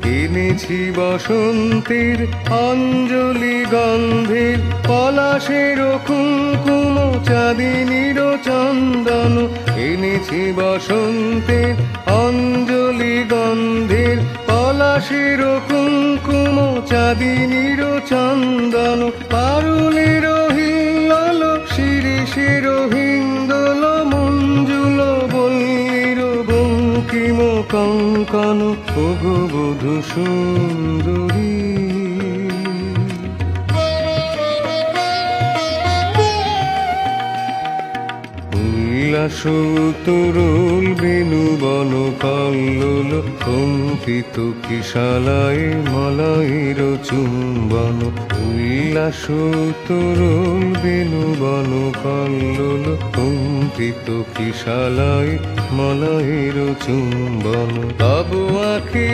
এনেছি বসন্তের অঞ্জলি গন্ধের, পলাশের কুঙ্কুম চাঁদিনীর চন্দন। এনেছি বসন্তের অঞ্জলি গন্ধের, পলাশের কুঙ্কুম চাঁদিনীর চন্দন। পারুলের হিল্লোল শিরিষের হিন্দোল, মঞ্জুল বল্লীর বঙ্কিম কঙ্কন। ওগো বধূ সুন্দরী, উল্লাস তরুল বেনু বন কল্লোল, কম্পিত কিশালায় মলয়ের চুম্বন। উল্লাস তরুল বেনু বন কল্লোল, কম্পিত কিশালায় মলয়ের চুম্বন। তব আঁখি